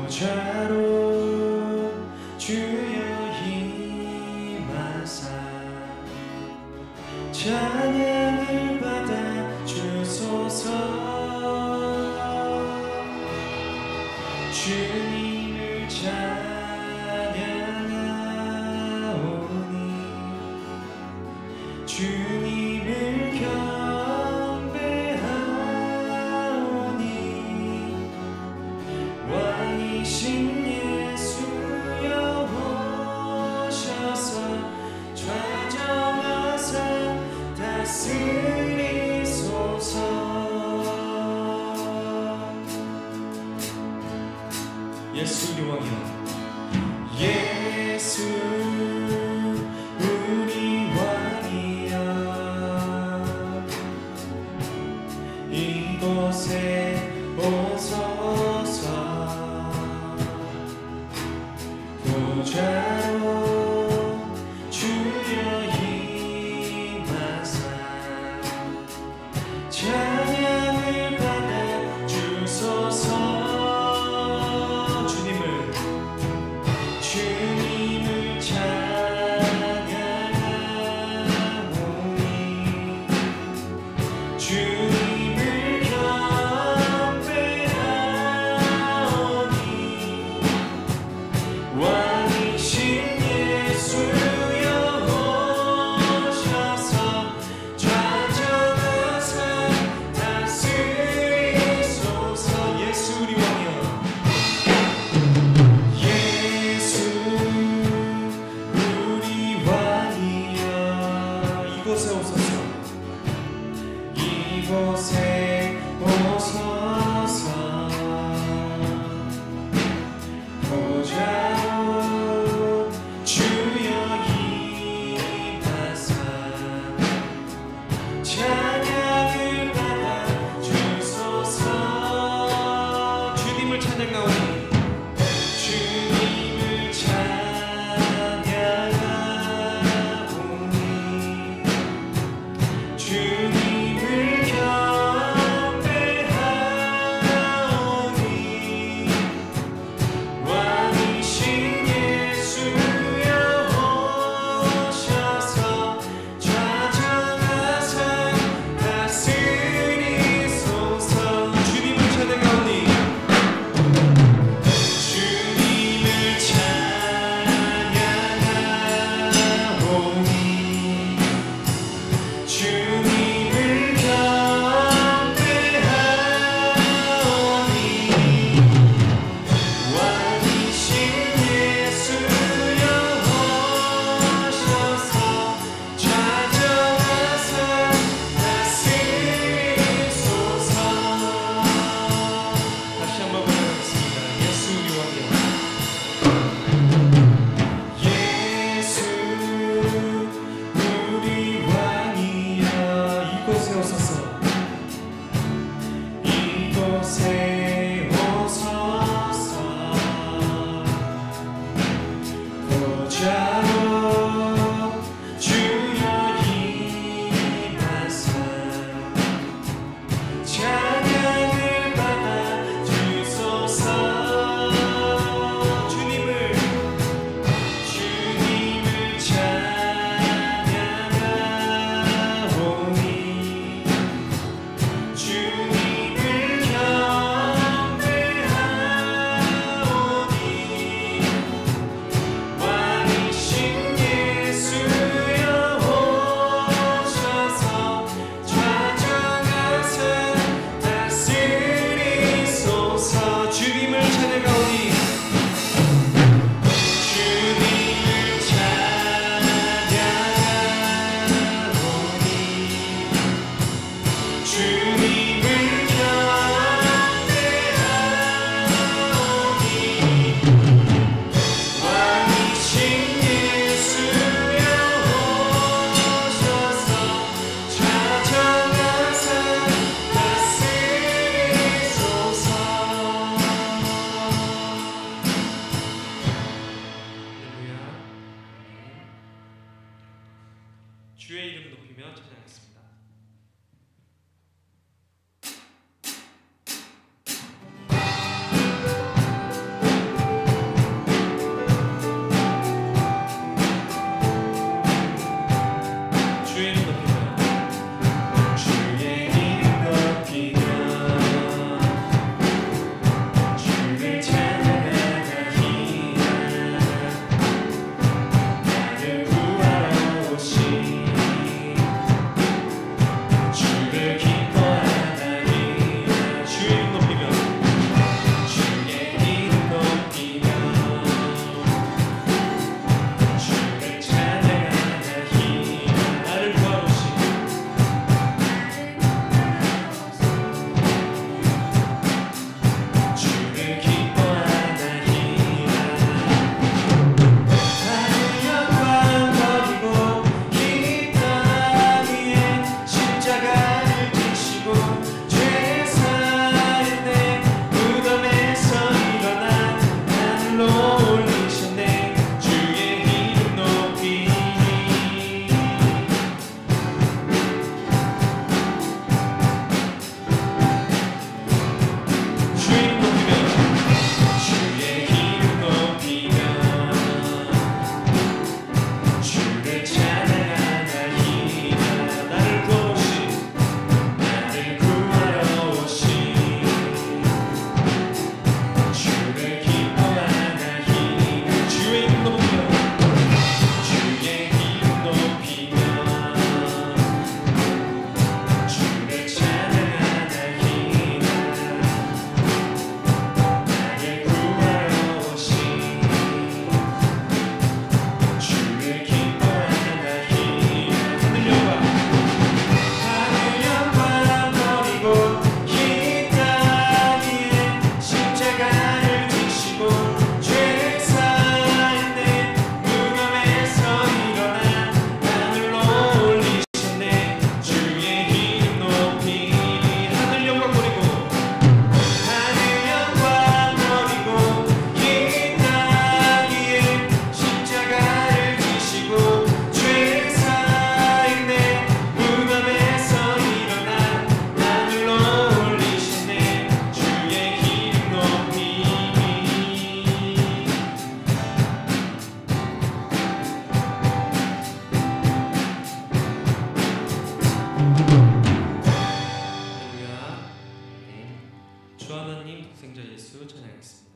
보좌로 주여 임하사 찬양을 받아 주소서. 주님을 찬양하오니 주님을 경배하오니 왕이신 예수여 오셔서 좌정하사 다스리소서. 예수 우리 왕이여, 예수 우리 왕이여, 이곳에 오소서. 보좌로 주여 임하사 찬양을 받아 주소서. 주님을 찬양하오니 주님을 경배하오니 왕이신 예수여 오셔서 좌정하사 다스리소서. 예수 우리 왕이여, 예수 우리 왕이여, 이곳에 오소서. 이곳에 오소서. 보좌로 주여 임하사 찬양을 받아 주소서. 주님을 찬양하오니 주님을 찬양하오니 주님을 경배하오니 왕이신 예수여 오셔서 좌정하사 다스리소서. 주님을 찬양하오니 주님을 찬양하오니 주님을 경배하오니 왕이신 예수여 오셔서 좌정하사 다스리소서. 다시 한번 고백하겠습니다. 예수 우리 왕이여, 예수 우리 왕이여, 이곳에 오소서. 이곳에 오소서. 보좌로 주여 임하사 찬양을 받아 주소서. 주님을 찬양하오니 주님을 경배하오니 왕이신 예수여 오셔서 좌정하사 다스리소서. 주님을 찬양하오니 주님을 찬양하오니 주님을 하나님 독생자 예수 찬양하겠습니다.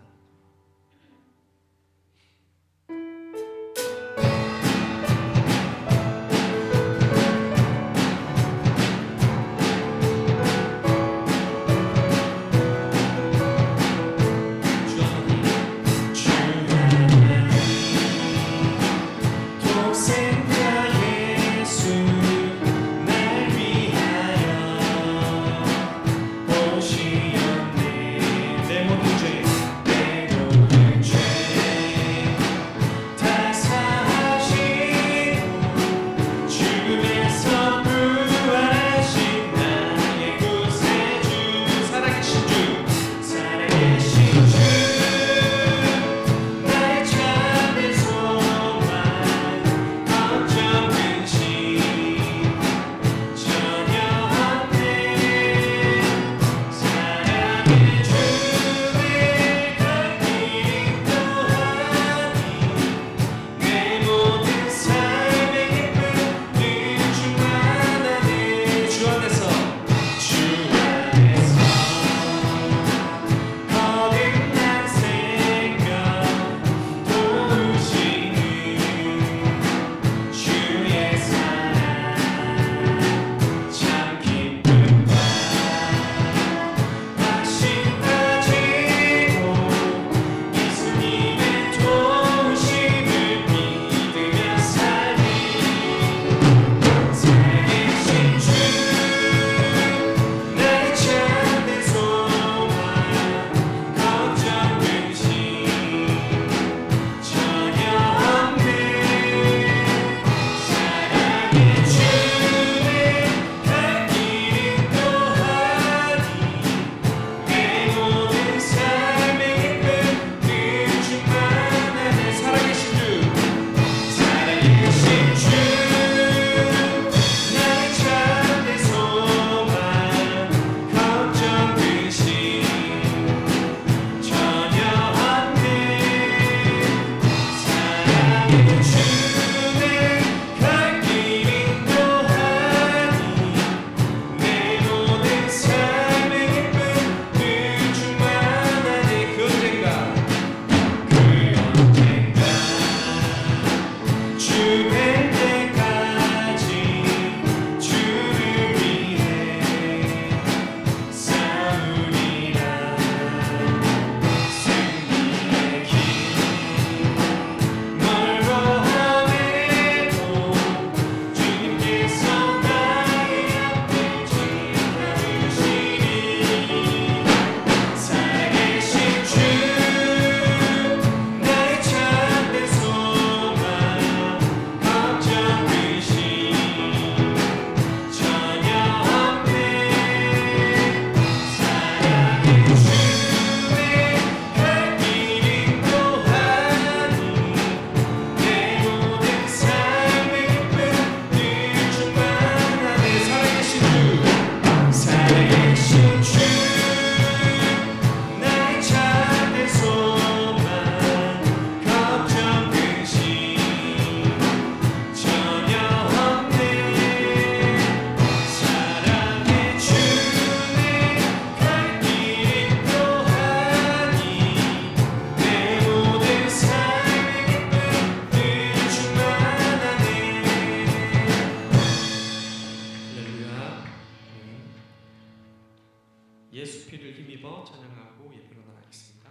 예수 피를 힘입어 찬양하고 예배로 나가겠습니다.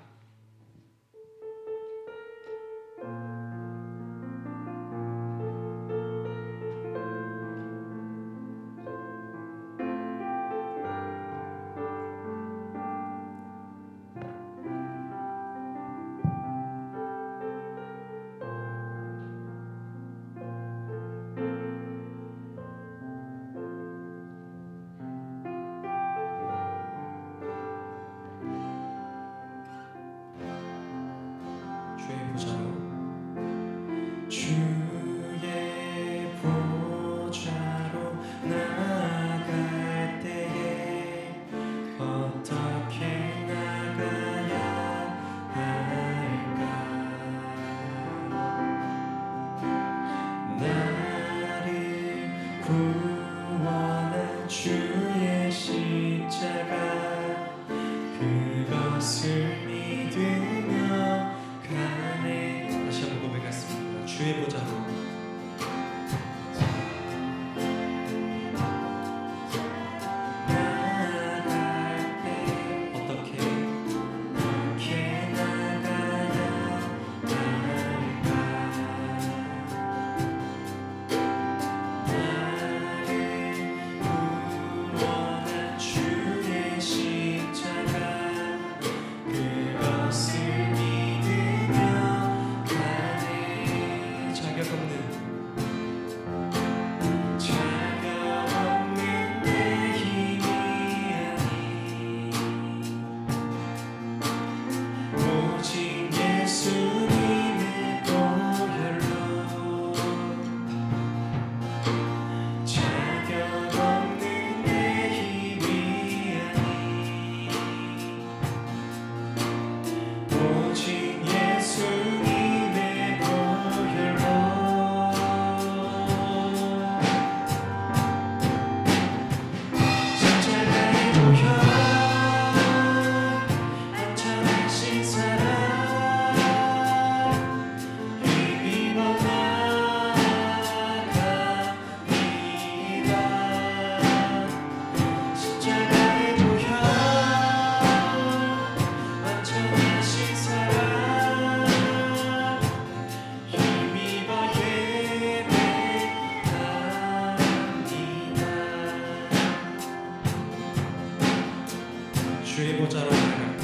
주의 보좌로 나갈 때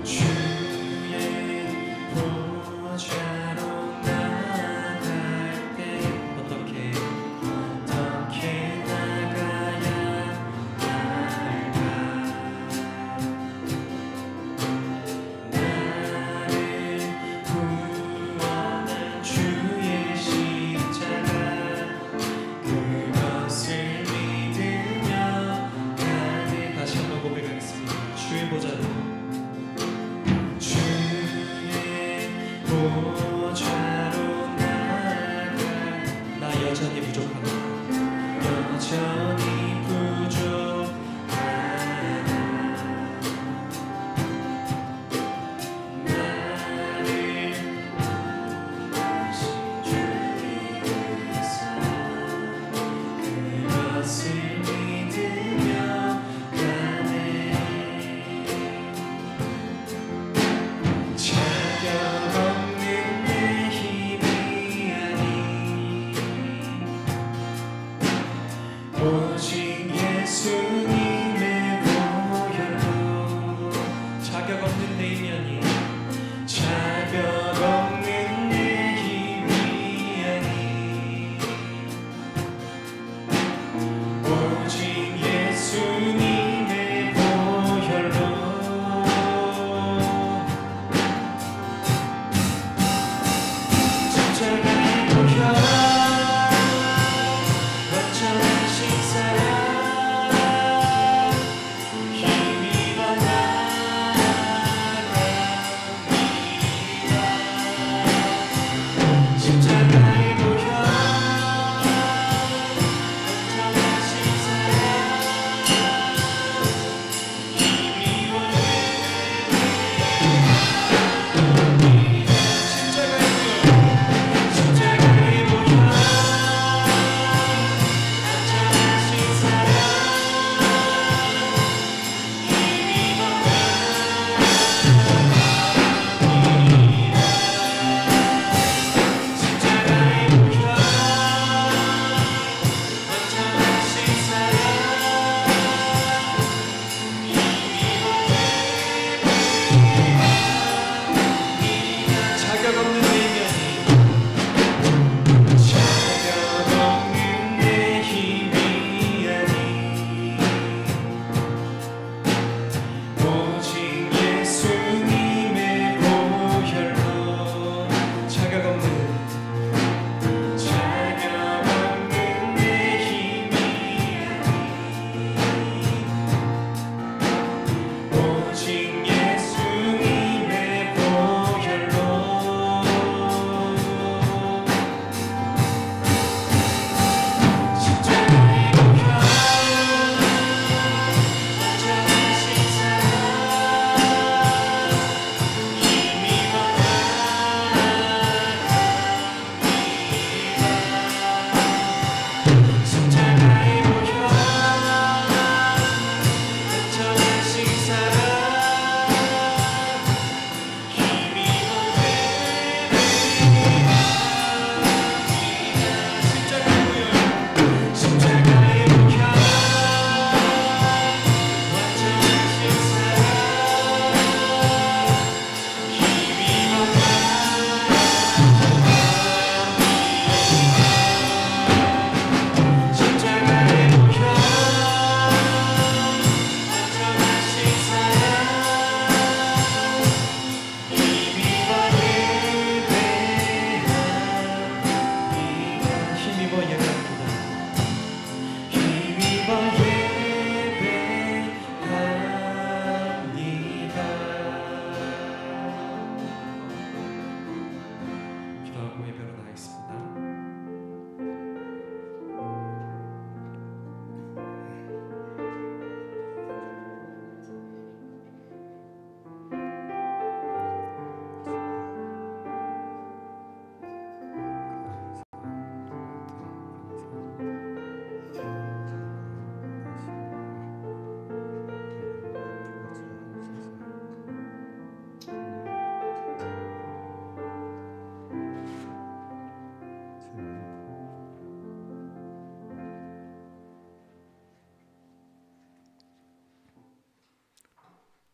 주의 보좌로 나갈 때 어떻게 나가야 할까? 나를 구원한 주의 십자가 그것을 믿으며 가네 다시 한번 고백을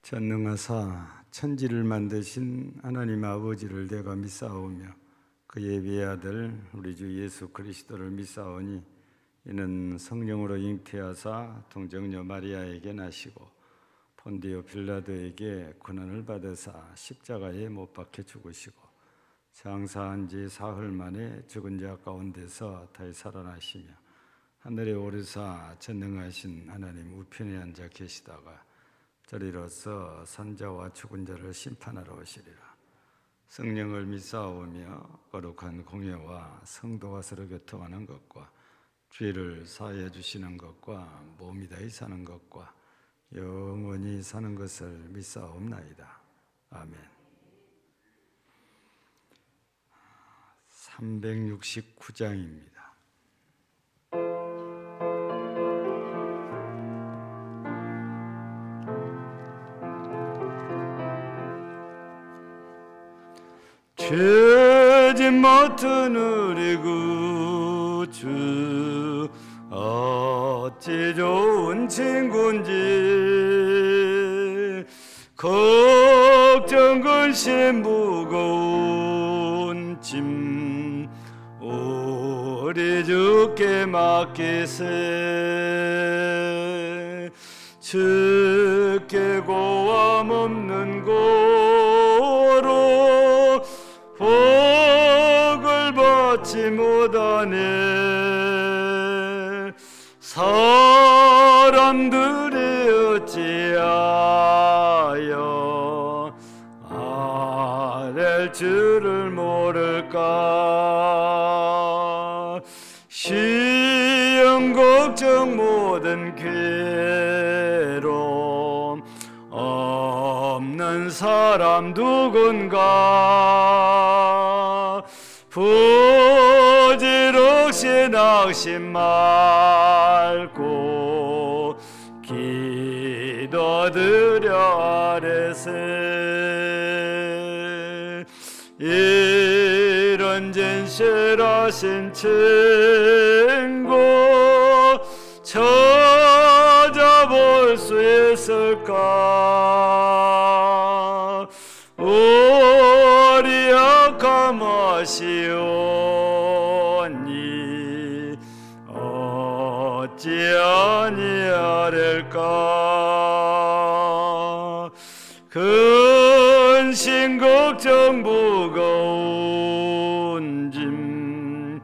전능하사 천지를 만드신 하나님 아버지를 내가 믿사오며 그의 외아들 우리 주 예수 그리스도를 믿사오니 이는 성령으로 잉태하사 동정녀 마리아에게 나시고 본디오 빌라도에게 고난을 받으사 십자가에 못 박혀 죽으시고 장사한 지 사흘 만에 죽은 자 가운데서 다시 살아나시며 하늘에 오르사 전능하신 하나님 우편에 앉아 계시다가 저리로서 산자와 죽은 자를 심판하러 오시리라. 성령을 믿사오며 거룩한 공예와 성도가 서로 교통하는 것과 죄를 사하여 주시는 것과 몸이 다히 사는 것과 영원히 사는 것을 믿사옵나이다. 아멘. 369장입니다. 죄진 맡은 우리 구주 어찌 좋은 친구인지 걱정 근심 무거운 짐 우리 주께 맡기세. 주께 고함 없는 고로 복을 받지 못하네. 사람들이 어찌하여 아랠 줄을 모를까. 시험 걱정 모든 괴로움 없는 사람 누군가. 부질없이 낙심 말고 기도드려 아뢰세. 이런 진실하신 친구 찾아볼 수 있을까. 우리 약함 아시오니 어찌 아니하릴까. 근심 걱정 무거운 짐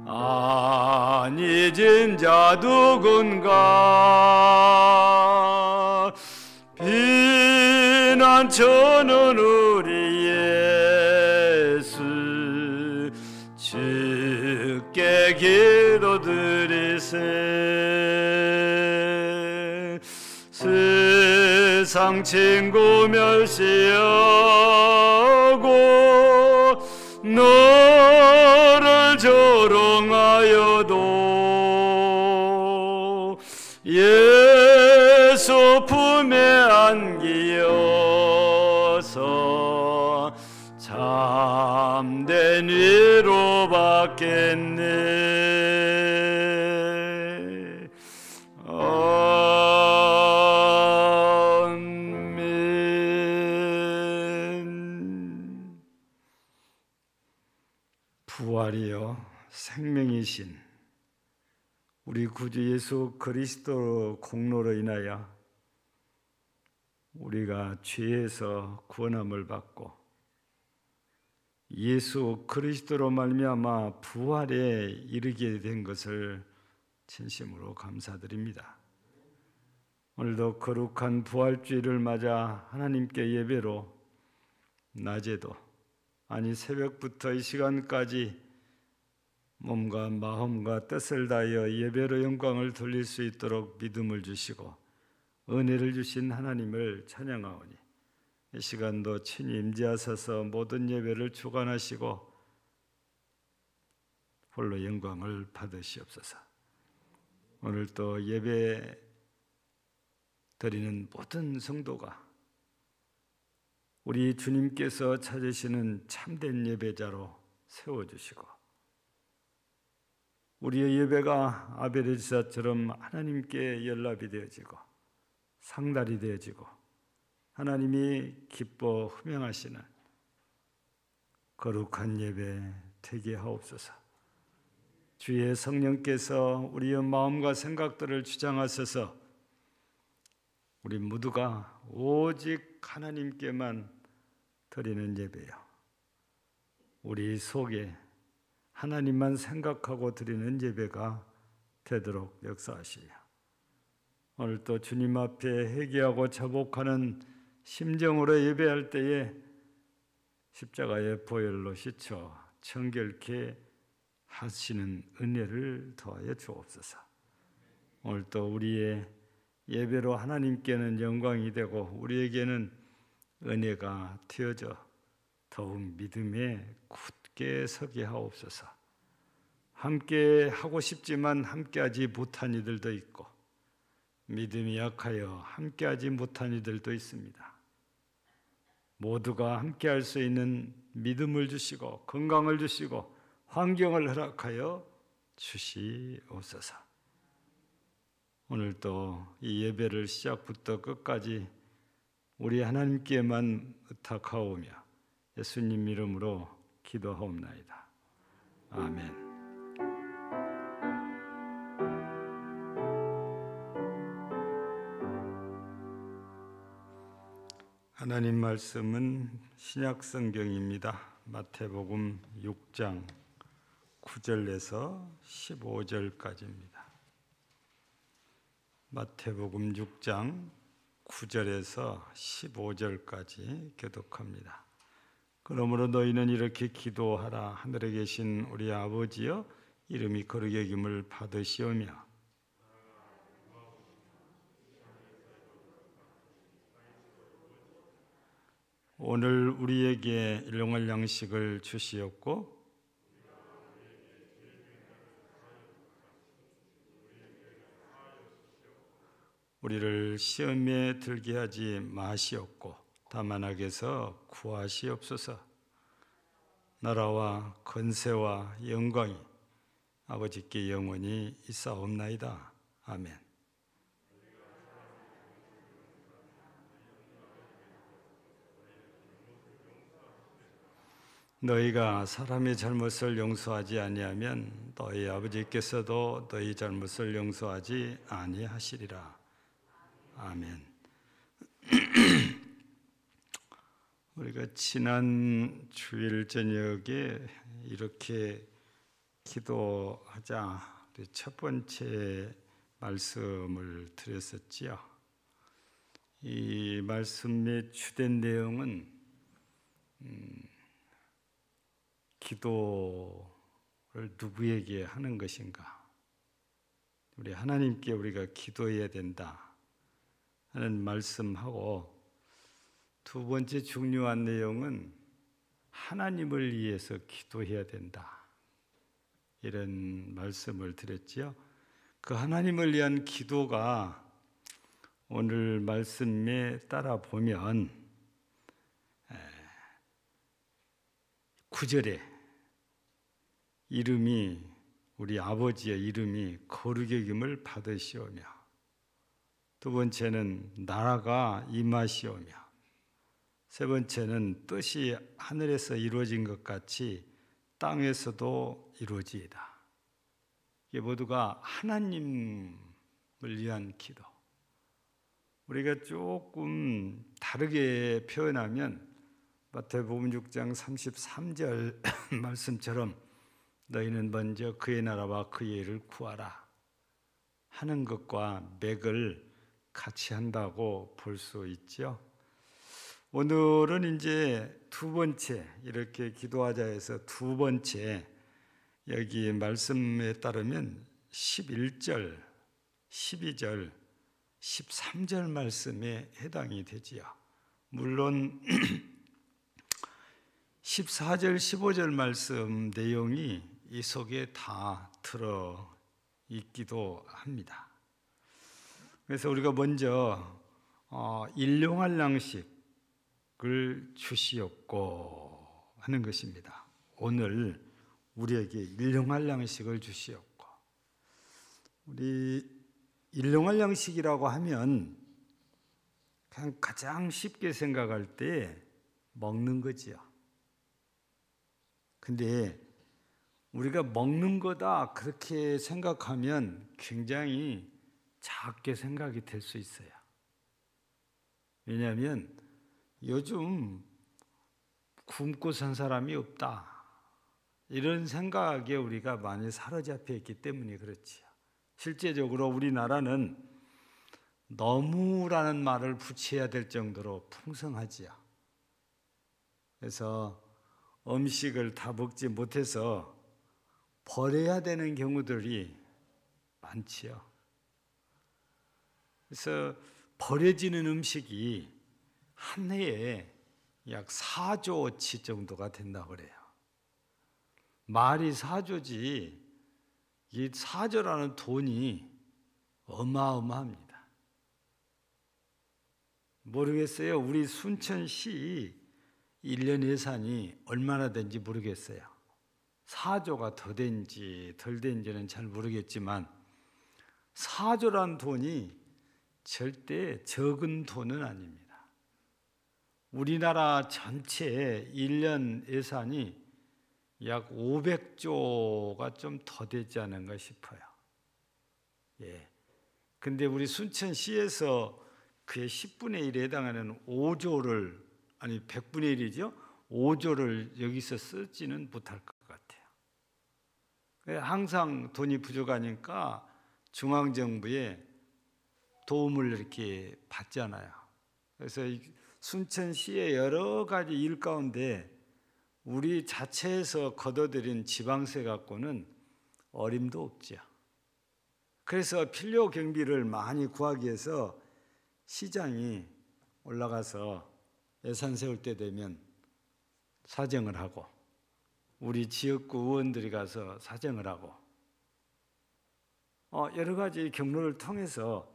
아니 진자 누군가. 비난처는 우리 예수 주께 기도드리세. 세상 친구 멸시하고 너를 조롱하여도 예수 품에 안기어서 참된 위로 받겠네. 아멘. 부활이요 생명이신 우리 구주 예수 그리스도 공로로 인하여 우리가 죄에서 구원함을 받고 예수 그리스도로 말미암아 부활에 이르게 된 것을 진심으로 감사드립니다. 오늘도 거룩한 부활주일을 맞아 하나님께 예배로 낮에도 아니 새벽부터 이 시간까지 몸과 마음과 뜻을 다하여 예배로 영광을 돌릴 수 있도록 믿음을 주시고 은혜를 주신 하나님을 찬양하오니 이 시간도 친히 임재하셔서 모든 예배를 주관하시고 홀로 영광을 받으시옵소서. 오늘 또 예배 드리는 모든 성도가 우리 주님께서 찾으시는 참된 예배자로 세워주시고 우리의 예배가 아벨의 제사처럼 하나님께 연락이 되어지고 상달이 되어지고 하나님이 기뻐 흠양하시는 거룩한 예배 되게 하옵소서. 주의 성령께서 우리의 마음과 생각들을 주장하셔서 우리 모두가 오직 하나님께만 드리는 예배요, 우리 속에 하나님만 생각하고 드리는 예배가 되도록 역사하시며, 오늘 또 주님 앞에 회개하고 자복하는 심정으로 예배할 때에 십자가의 보혈로 씻어 정결케 하시는 은혜를 더하여 주옵소서. 오늘 또 우리의 예배로 하나님께는 영광이 되고 우리에게는 은혜가 되어져 더욱 믿음에 굳게 서게 하옵소서. 함께 하고 싶지만 함께하지 못한 이들도 있고, 믿음이 약하여 함께하지 못한 이들도 있습니다. 모두가 함께할 수 있는 믿음을 주시고 건강을 주시고 환경을 허락하여 주시옵소서. 오늘도 이 예배를 시작부터 끝까지 우리 하나님께만 의탁하오며 예수님 이름으로 기도하옵나이다. 아멘. 하나님 말씀은 신약 성경입니다. 마태복음 6장 9절에서 15절까지입니다. 마태복음 6장 9절에서 15절까지 교독합니다. 그러므로 너희는 이렇게 기도하라. 하늘에 계신 우리 아버지여, 이름이 거룩히 여김을 받으시오며 오늘 우리에게 일용할 양식을 주시옵고 우리를 시험에 들게 하지 마시옵고 다만 악에서 구하시옵소서. 나라와 권세와 영광이 아버지께 영원히 있사옵나이다. 아멘. 너희가 사람의 잘못을 용서하지 아니하면 너희 아버지께서도 너희 잘못을 용서하지 아니하시리라. 아멘. 우리가 지난 주일 저녁에 이렇게 기도하자 첫 번째 말씀을 드렸었지요. 이 말씀의 주된 내용은 기도를 누구에게 하는 것인가? 우리 하나님께 우리가 기도해야 된다 하는 말씀하고, 두 번째 중요한 내용은 하나님을 위해서 기도해야 된다, 이런 말씀을 드렸지요. 그 하나님을 위한 기도가 오늘 말씀에 따라 보면 9절에 이름이 우리 아버지의 이름이 거룩히 여김을 받으시오며, 두 번째는 나라가 임하시오며, 세 번째는 뜻이 하늘에서 이루어진 것 같이 땅에서도 이루어지이다. 이게 모두가 하나님을 위한 기도. 우리가 조금 다르게 표현하면 마태복음 6장 33절 말씀처럼 너희는 먼저 그의 나라와 그의 의를 구하라 하는 것과 맥을 같이 한다고 볼 수 있죠. 오늘은 이제 두 번째, 이렇게 기도하자 해서 두 번째, 여기 말씀에 따르면 11절, 12절, 13절 말씀에 해당이 되지요. 물론 14절, 15절 말씀 내용이 이 속에 다 들어 있기도 합니다. 그래서 우리가 먼저 일용할 양식을 주시옵고 하는 것입니다. 오늘 우리에게 일용할 양식을 주시옵고. 우리 일용할 양식이라고 하면 가장 쉽게 생각할 때 먹는 거지요. 근데 우리가 먹는 거다 그렇게 생각하면 굉장히 작게 생각이 될 수 있어요. 왜냐하면 요즘 굶고 산 사람이 없다, 이런 생각에 우리가 많이 사로잡혀 있기 때문에 그렇지요. 실제적으로 우리나라는 너무라는 말을 붙여야 될 정도로 풍성하지요. 그래서 음식을 다 먹지 못해서 버려야 되는 경우들이 많지요. 그래서 버려지는 음식이 한 해에 약 4조치 정도가 된다고 그래요. 말이 4조지 이 4조라는 돈이 어마어마합니다. 모르겠어요. 우리 순천시 1년 예산이 얼마나 된지 모르겠어요. 4조가 더 된지 덜 된지는 잘 모르겠지만 4조란 돈이 절대 적은 돈은 아닙니다. 우리나라 전체 1년 예산이 약 500조가 좀 더 되지 않은가 싶어요. 예. 근데 우리 순천시에서 그의 10분의 1에 해당하는 5조를, 아니 100분의 1이죠. 5조를 여기서 쓰지는 못할 것 같아요. 항상 돈이 부족하니까 중앙정부에 도움을 이렇게 받잖아요. 그래서 순천시의 여러 가지 일 가운데 우리 자체에서 걷어들인 지방세 갖고는 어림도 없죠. 그래서 필요 경비를 많이 구하기 위해서 시장이 올라가서 예산 세울 때 되면 사정을 하고, 우리 지역구 의원들이 가서 사정을 하고, 여러 가지 경로를 통해서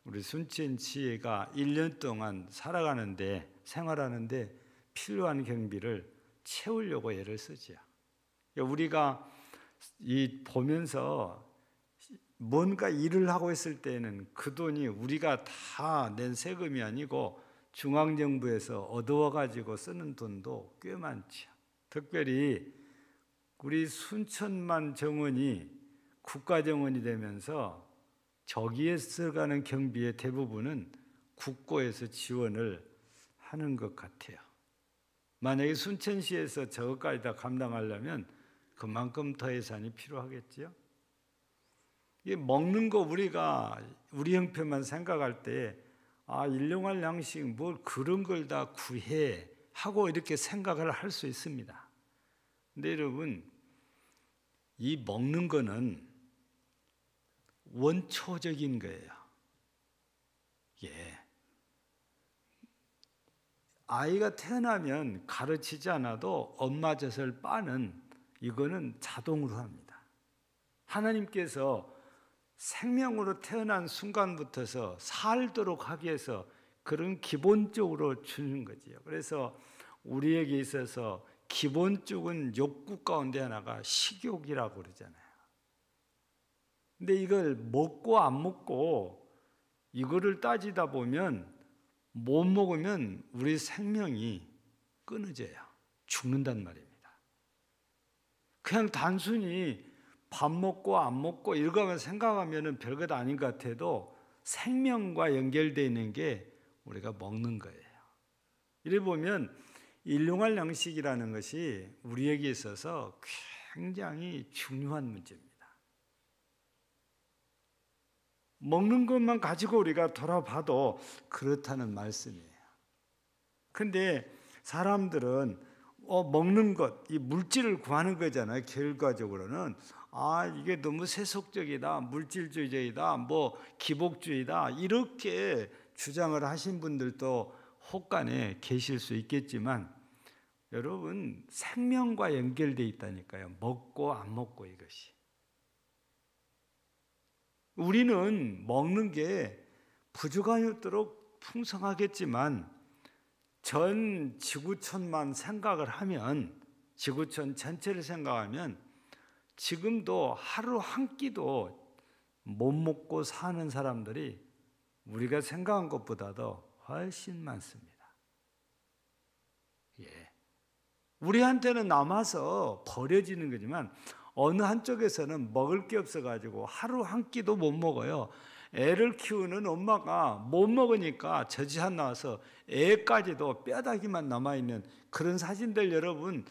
우리 순천시가 1년 동안 살아가는데, 생활하는데 필요한 경비를 채우려고 애를 쓰죠. 우리가 보면서 뭔가 일을 하고 있을 때는 그 돈이 우리가 다 낸 세금이 아니고 중앙정부에서 얻어와가지고 쓰는 돈도 꽤 많죠. 특별히 우리 순천만 정원이 국가정원이 되면서 저기에 들어가는 경비의 대부분은 국고에서 지원을 하는 것 같아요. 만약에 순천시에서 저것까지 다 감당하려면 그만큼 더 예산이 필요하겠죠. 이게 먹는 거 우리가 우리 형편만 생각할 때 일용할 양식 뭘 그런 걸 다 구해 하고 이렇게 생각을 할 수 있습니다. 근데 여러분, 이 먹는 거는 원초적인 거예요. 예. 아이가 태어나면 가르치지 않아도 엄마 젖을 빠는 이거는 자동으로 합니다. 하나님께서 생명으로 태어난 순간부터서 살도록 하기 위해서 그런 기본적으로 주는 거지요. 그래서 우리에게 있어서 기본적인 욕구 가운데 하나가 식욕이라고 그러잖아요. 근데 이걸 먹고 안 먹고 이거를 따지다 보면 못 먹으면 우리 생명이 끊어져요. 죽는단 말입니다. 그냥 단순히 밥 먹고 안 먹고 이러고만 생각하면 별것 아닌 것 같아도 생명과 연결되어 있는 게 우리가 먹는 거예요. 이래 보면 일용할 양식이라는 것이 우리에게 있어서 굉장히 중요한 문제입니다. 먹는 것만 가지고 우리가 돌아봐도 그렇다는 말씀이에요. 근데 사람들은 먹는 것, 이 물질을 구하는 거잖아요. 결과적으로는 이게 너무 세속적이다, 물질주의적이다, 기복주의다 이렇게 주장을 하신 분들도 혹간에 계실 수 있겠지만 여러분, 생명과 연결되어 있다니까요. 먹고 안 먹고 이것이. 우리는 먹는 게 부족하도록 풍성하겠지만 전 지구촌만 생각을 하면, 지구촌 전체를 생각하면 지금도 하루 한 끼도 못 먹고 사는 사람들이 우리가 생각한 것보다도 훨씬 많습니다. 예. 우리한테는 남아서 버려지는 거지만 어느 한쪽에서는 먹을 게 없어가지고 하루 한 끼도 못 먹어요. 애를 키우는 엄마가 못 먹으니까 저지한 나와서 애까지도 뼈다귀만 남아있는 그런 사진들 여러분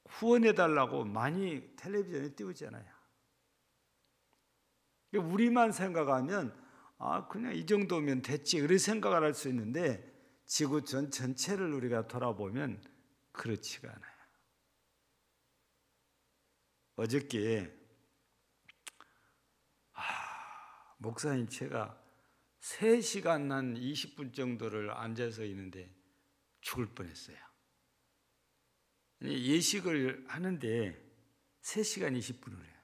후원해달라고 많이 텔레비전에 띄우잖아요. 우리만 생각하면 그냥 이 정도면 됐지 이렇게 생각을 할 수 있는데 지구 전체를 우리가 돌아보면 그렇지가 않아요. 어저께 목사님 제가 3시간 한 20분 정도를 앉아서 있는데 죽을 뻔했어요. 예식을 하는데 3시간 20분을 해요.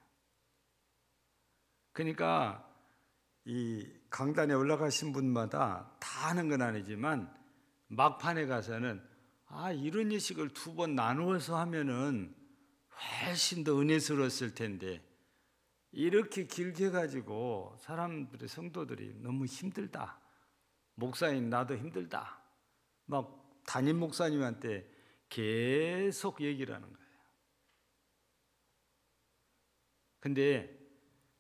그러니까 이 강단에 올라가신 분마다 다 하는 건 아니지만 막판에 가서는 이런 예식을 2번 나누어서 하면은 훨씬 더 은혜스러웠을 텐데 이렇게 길게 가지고 사람들의 성도들이 너무 힘들다. 목사님 나도 힘들다. 막 담임 목사님한테 계속 얘기를 하는 거예요. 근데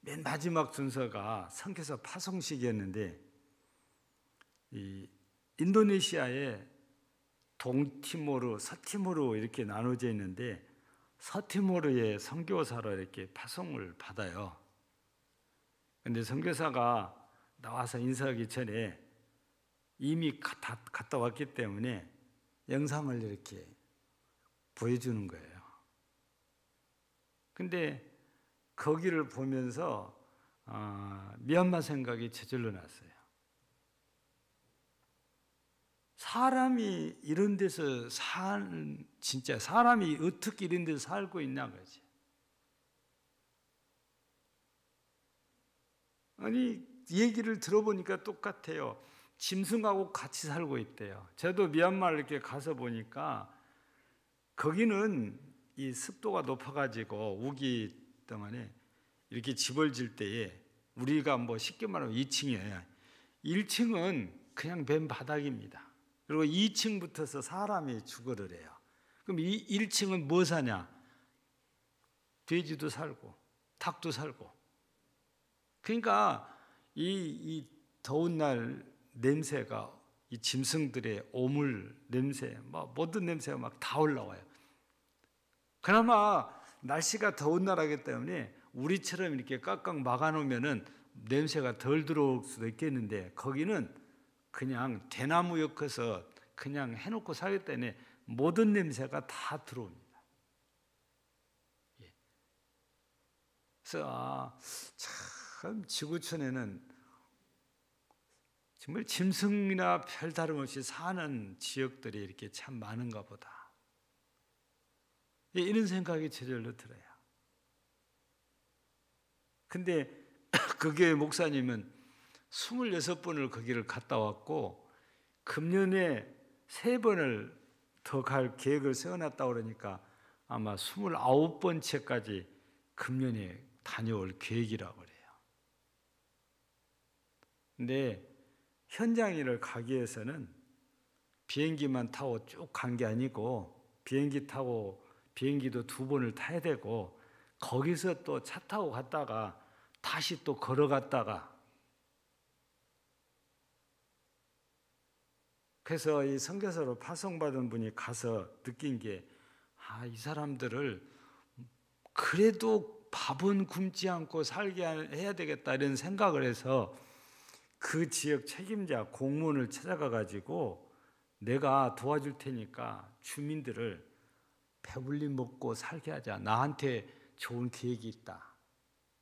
맨 마지막 순서가 선교사 파송식이었는데 이 인도네시아에 동티모르, 서티모르 이렇게 나눠져 있는데 서티모르의 선교사로 이렇게 파송을 받아요. 근데 선교사가 나와서 인사하기 전에 이미 갔다 왔기 때문에 영상을 이렇게 보여주는 거예요. 근데 거기를 보면서 미얀마 생각이 저절로 났어요. 사람이 이런 데서 진짜 사람이 어떻게 이런 데서 살고 있나 그러지. 아니 얘기를 들어보니까 똑같아요. 짐승하고 같이 살고 있대요. 저도 미얀마를 이렇게 가서 보니까 거기는 이 습도가 높아가지고 우기 동안에 이렇게 집을 질 때에 우리가 뭐 쉽게 말하면 2층이에요. 1층은 그냥 맨 바닥입니다. 그리고 2층부터서 사람이 주거를 해요. 그럼 이 1층은 뭐 사냐? 돼지도 살고 닭도 살고. 그러니까 이 더운 날 냄새가 이 짐승들의 오물 냄새, 모든 냄새가 막 다 올라와요. 그나마 날씨가 더운 나라이기 때문에 우리처럼 이렇게 꽉꽉 막아놓으면은 냄새가 덜 들어올 수도 있겠는데 거기는 그냥 대나무 엮어서 그냥 해놓고 살기 때문에 모든 냄새가 다 들어옵니다. 그래서 참 지구촌에는 정말 짐승이나 별 다름없이 사는 지역들이 이렇게 참 많은가 보다. 이런 생각이 저절로 들어요. 근데 그 교회 목사님은 26번을 거기를 갔다 왔고 금년에 3번을 더 갈 계획을 세워놨다고 그러니까 아마 29번째까지 금년에 다녀올 계획이라고 그래요. 근데 현장 일을 가기 위해서는 비행기만 타고 쭉 간 게 아니고 비행기도 2번을 타야 되고 거기서 또 차 타고 갔다가 다시 또 걸어갔다가 그래서 이 선교사로 파송받은 분이 가서 느낀 게 이 사람들을 그래도 밥은 굶지 않고 살게 해야 되겠다 이런 생각을 해서 그 지역 책임자 공무원을 찾아가 가지고 내가 도와줄 테니까 주민들을 배불리 먹고 살게 하자. 나한테 좋은 계획이 있다.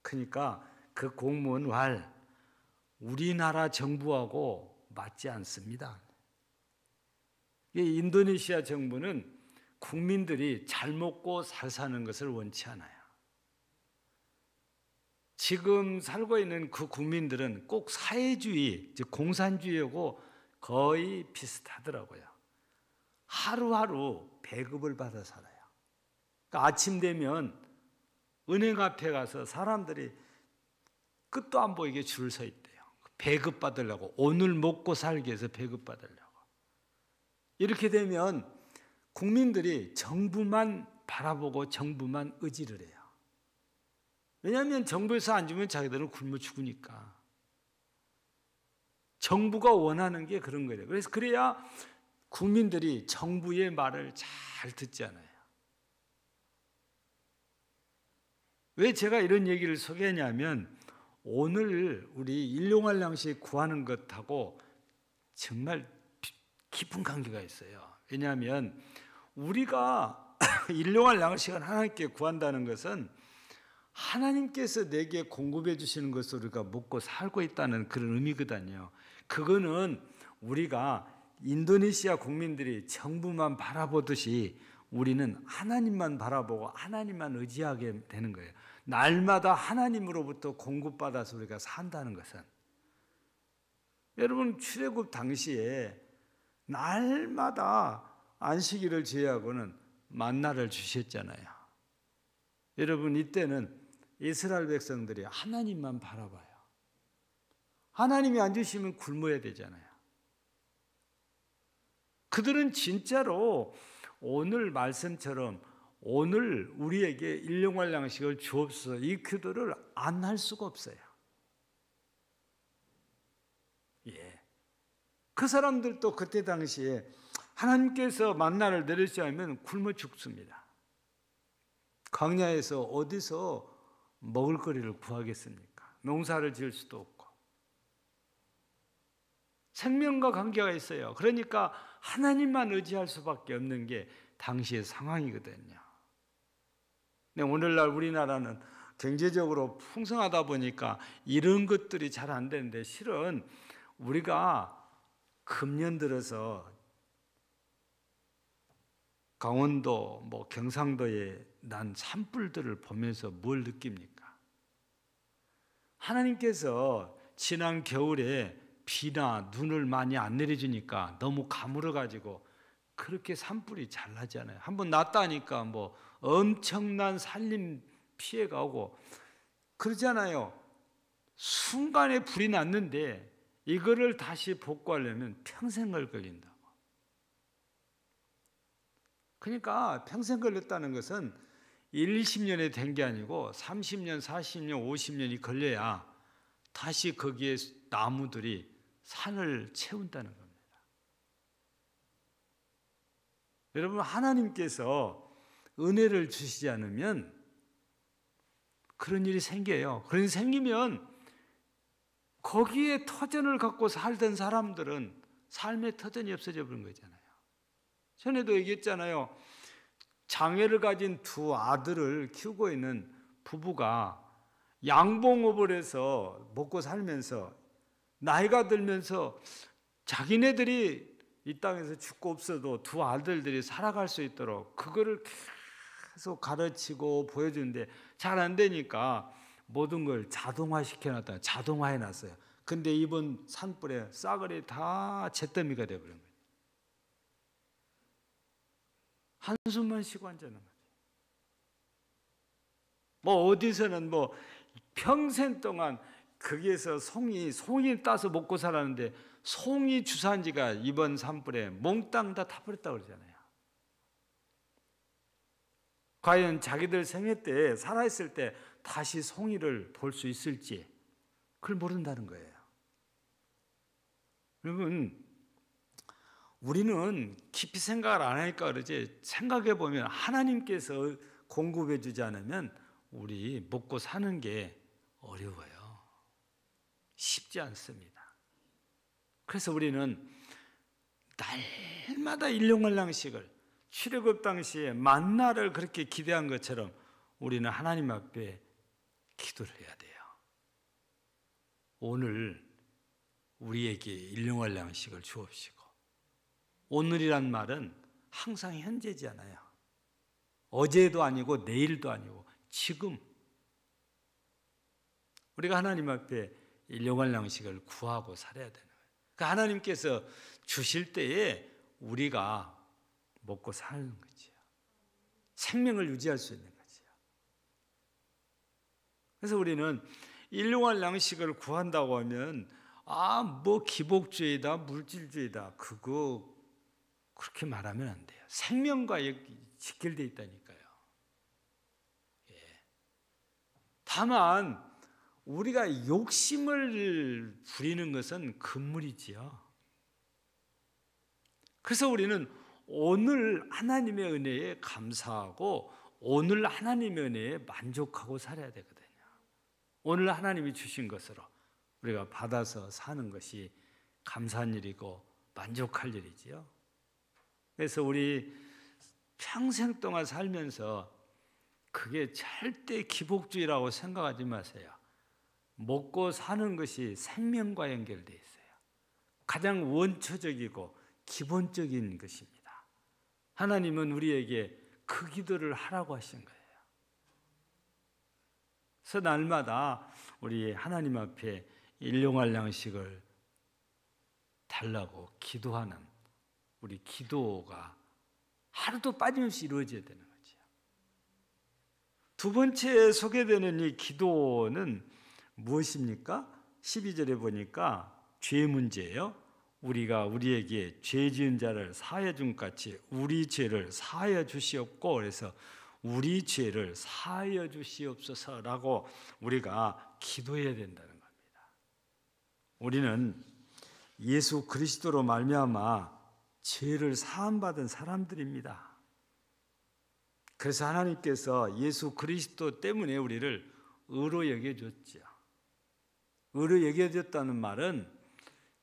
그러니까 그 공무원 말 우리나라 정부하고 맞지 않습니다. 인도네시아 정부는 국민들이 잘 먹고 잘 사는 것을 원치 않아요. 지금 살고 있는 그 국민들은 꼭 사회주의, 즉 공산주의하고 거의 비슷하더라고요. 하루하루 배급을 받아 살아요. 그러니까 아침 되면 은행 앞에 가서 사람들이 끝도 안 보이게 줄을 서 있대요. 배급받으려고, 오늘 먹고 살기 위해서 배급받으려고. 이렇게 되면 국민들이 정부만 바라보고 정부만 의지를 해요. 왜냐하면 정부에서 안 주면 자기들은 굶어 죽으니까. 정부가 원하는 게 그런 거예요. 그래서 그래야 국민들이 정부의 말을 잘 듣잖아요. 왜 제가 이런 얘기를 소개하냐면 오늘 우리 일용할 양식 구하는 것하고 정말 깊은 관계가 있어요. 왜냐하면 우리가 일용할 양식을 하나님께 구한다는 것은 하나님께서 내게 공급해 주시는 것을 우리가 먹고 살고 있다는 그런 의미거든요. 그거는 우리가 인도네시아 국민들이 정부만 바라보듯이 우리는 하나님만 바라보고 하나님만 의지하게 되는 거예요. 날마다 하나님으로부터 공급받아서 우리가 산다는 것은, 여러분 출애굽 당시에 날마다 안식일을 제외하고는 만나를 주셨잖아요. 여러분 이때는 이스라엘 백성들이 하나님만 바라봐요. 하나님이 안 주시면 굶어야 되잖아요. 그들은 진짜로 오늘 말씀처럼 오늘 우리에게 일용할 양식을 주옵소서 이 기도를 안 할 수가 없어요. 예. 그 사람들도 그때 당시에 하나님께서 만나를 내리시면 굶어 죽습니다. 광야에서 어디서 먹을 거리를 구하겠습니까? 농사를 지을 수도 없고. 생명과 관계가 있어요. 그러니까 하나님만 의지할 수밖에 없는 게 당시의 상황이거든요. 근데 오늘날 우리나라는 경제적으로 풍성하다 보니까 이런 것들이 잘 안 되는데, 실은 우리가 금년 들어서 강원도 경상도에 난 산불들을 보면서 뭘 느낍니까? 하나님께서 지난 겨울에 비나 눈을 많이 안 내려주니까 너무 가물어가지고 그렇게 산불이 잘 나잖아요. 한번 났다니까 엄청난 산림 피해가 오고 그러잖아요. 순간에 불이 났는데 이거를 다시 복구하려면 평생을 걸린다고. 그러니까 평생 걸렸다는 것은 1, 20년에 된 게 아니고 30년, 40년, 50년이 걸려야 다시 거기에 나무들이 산을 채운다는 겁니다. 여러분, 하나님께서 은혜를 주시지 않으면 그런 일이 생겨요. 그런 일이 생기면 거기에 터전을 갖고 살던 사람들은 삶의 터전이 없어져 버린 거잖아요. 전에도 얘기했잖아요. 장애를 가진 두 아들을 키우고 있는 부부가 양봉업을 해서 먹고 살면서 나이가 들면서 자기네들이 이 땅에서 죽고 없어도 두 아들들이 살아갈 수 있도록 그거를 계속 가르치고 보여주는데 잘 안 되니까 모든 걸 자동화시켜놨다. 자동화해놨어요. 근데 이번 산불에 싸그리 다 잿더미가 되어버린 거예요. 한숨만 쉬고 앉아있는 거죠. 어디서는 평생 동안 거기에서 송이 따서 먹고 살았는데 송이 주산지가 이번 산불에 몽땅 다 타버렸다고 그러잖아요. 과연 자기들 생애 때 살아있을 때 다시 송이를 볼 수 있을지 그걸 모른다는 거예요. 여러분, 우리는 깊이 생각을 안 하니까 그러지, 생각해 보면 하나님께서 공급해 주지 않으면 우리 먹고 사는 게 어려워요. 쉽지 않습니다. 그래서 우리는 날마다 일용할 양식을, 출애굽 당시에 만나를 그렇게 기대한 것처럼 우리는 하나님 앞에 기도를 해야 돼요. 오늘 우리에게 일용할 양식을 주옵시고, 오늘이란 말은 항상 현재잖아요. 어제도 아니고 내일도 아니고 지금 우리가 하나님 앞에 일용할 양식을 구하고 살아야 되는 거예요. 그러니까 하나님께서 주실 때에 우리가 먹고 사는 거지요. 생명을 유지할 수 있는 거지요. 그래서 우리는 일용할 양식을 구한다고 하면 뭐 기복주의다, 물질주의다, 그거 그렇게 말하면 안 돼요. 생명과 직결되어 있다니까요. 예. 다만 우리가 욕심을 부리는 것은 금물이지요. 그래서 우리는 오늘 하나님의 은혜에 감사하고 오늘 하나님의 은혜에 만족하고 살아야 되거든요. 오늘 하나님이 주신 것으로 우리가 받아서 사는 것이 감사한 일이고 만족할 일이지요. 그래서 우리 평생 동안 살면서 그게 절대 기복주의라고 생각하지 마세요. 먹고 사는 것이 생명과 연결되어 있어요. 가장 원초적이고 기본적인 것입니다. 하나님은 우리에게 그 기도를 하라고 하신 거예요. 그래서 날마다 우리 하나님 앞에 일용할 양식을 달라고 기도하는 우리 기도가 하루도 빠짐없이 이루어져야 되는 거죠. 두 번째 소개되는 이 기도는 무엇입니까? 12절에 보니까 죄 문제예요. 우리가 우리에게 죄 지은 자를 사하여 준 같이 우리 죄를 사하여 주시옵고, 그래서 우리 죄를 사하여 주시옵소서라고 우리가 기도해야 된다는 겁니다. 우리는 예수 그리스도로 말미암아 죄를 사함받은 사람들입니다. 그래서 하나님께서 예수 그리스도 때문에 우리를 의로 여겨줬죠. 의로 여겨졌다는 말은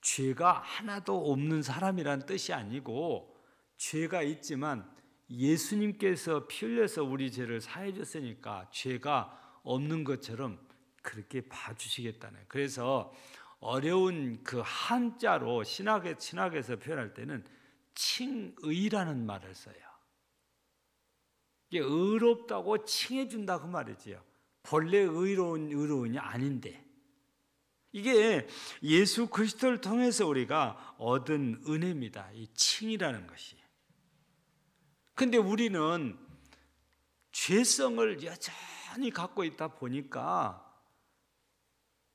죄가 하나도 없는 사람이란 뜻이 아니고, 죄가 있지만 예수님께서 피 흘려서 우리 죄를 사해 줬으니까 죄가 없는 것처럼 그렇게 봐주시겠다는. 그래서 어려운 그 한자로 신학에서 표현할 때는 칭의라는 말을 써요. 이게 의롭다고 칭해준다 그 말이지요. 본래 의로운이 아닌데, 이게 예수 그리스도를 통해서 우리가 얻은 은혜입니다. 이 칭이라는 것이. 근데 우리는 죄성을 여전히 갖고 있다 보니까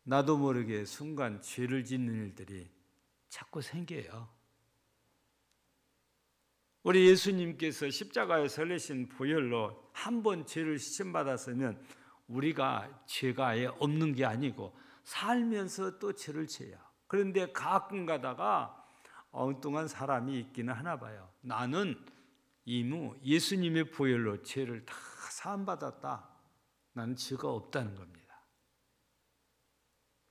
나도 모르게 순간 죄를 짓는 일들이 자꾸 생겨요. 우리 예수님께서 십자가에 설레신 보혈로 한 번 죄를 시침받았으면 우리가 죄가 아예 없는 게 아니고 살면서 또 죄를 지어요. 그런데 가끔 가다가 엉뚱한 사람이 있기는 하나 봐요. 나는 이미 예수님의 보혈로 죄를 다 사함받았다. 나는 죄가 없다는 겁니다.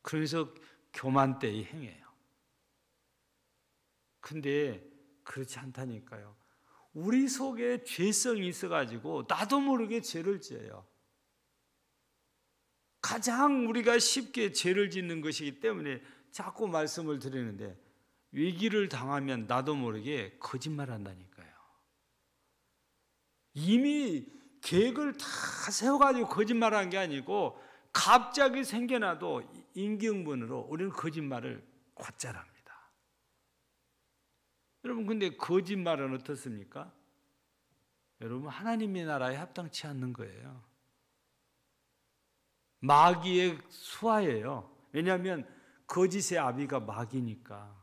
그래서 교만되이 행해요. 근데 그렇지 않다니까요. 우리 속에 죄성이 있어가지고 나도 모르게 죄를 지어요. 가장 우리가 쉽게 죄를 짓는 것이기 때문에 자꾸 말씀을 드리는데, 위기를 당하면 나도 모르게 거짓말한다니까요. 이미 계획을 다 세워가지고 거짓말한 게 아니고 갑자기 생겨나도 임기응변으로 우리는 거짓말을 곧잘 합니다. 여러분, 근데 거짓말은 어떻습니까? 여러분, 하나님의 나라에 합당치 않는 거예요. 마귀의 수하예요. 왜냐하면 거짓의 아비가 마귀니까.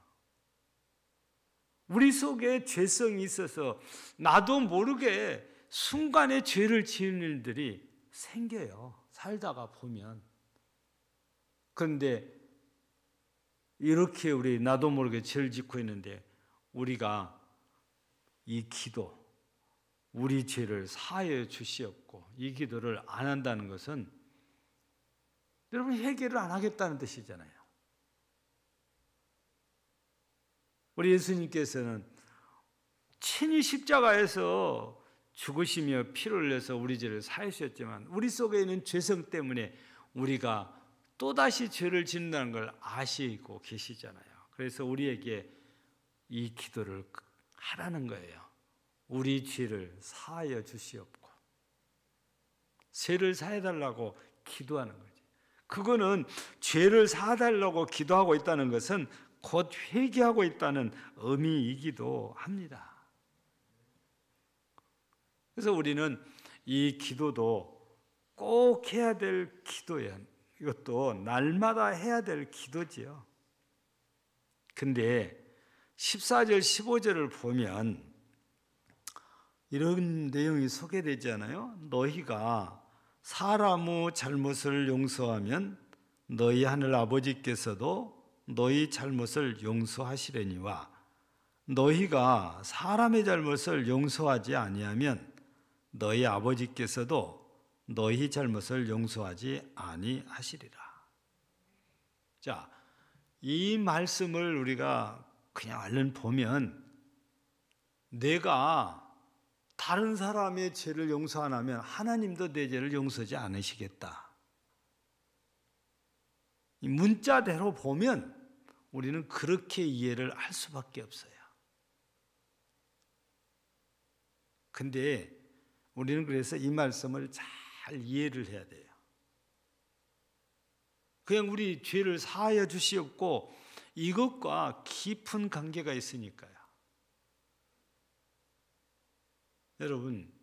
우리 속에 죄성이 있어서 나도 모르게 순간에 죄를 지은 일들이 생겨요. 살다가 보면. 그런데 이렇게 우리 나도 모르게 죄를 짓고 있는데 우리가 이 기도, 우리 죄를 사하여 주시옵고 이 기도를 안 한다는 것은 여러분 회개를 안 하겠다는 뜻이잖아요. 우리 예수님께서는 친히 십자가에서 죽으시며 피를 흘려서 우리 죄를 사해 주셨지만 우리 속에 있는 죄성 때문에 우리가 또다시 죄를 짓는다는 걸 아시고 계시잖아요. 그래서 우리에게 이 기도를 하라는 거예요. 우리 죄를 사하여 주시옵고. 죄를 사해 달라고 기도하는 거죠. 그거는 죄를 사달라고 기도하고 있다는 것은 곧 회개하고 있다는 의미이기도 합니다. 그래서 우리는 이 기도도 꼭 해야 될 기도예요. 이것도 날마다 해야 될 기도지요. 근데 14절 15절을 보면 이런 내용이 소개되잖아요. 너희가 사람의 잘못을 용서하면 너희 하늘 아버지께서도 너희 잘못을 용서하시려니와 너희가 사람의 잘못을 용서하지 아니하면 너희 아버지께서도 너희 잘못을 용서하지 아니하시리라. 자, 이 말씀을 우리가 그냥 얼른 보면 내가 다른 사람의 죄를 용서 안 하면 하나님도 내 죄를 용서하지 않으시겠다. 이 문자대로 보면 우리는 그렇게 이해를 할 수밖에 없어요. 근데 우리는 그래서 이 말씀을 잘 이해를 해야 돼요. 그냥 우리 죄를 사하여 주시옵고 이것과 깊은 관계가 있으니까요. 여러분,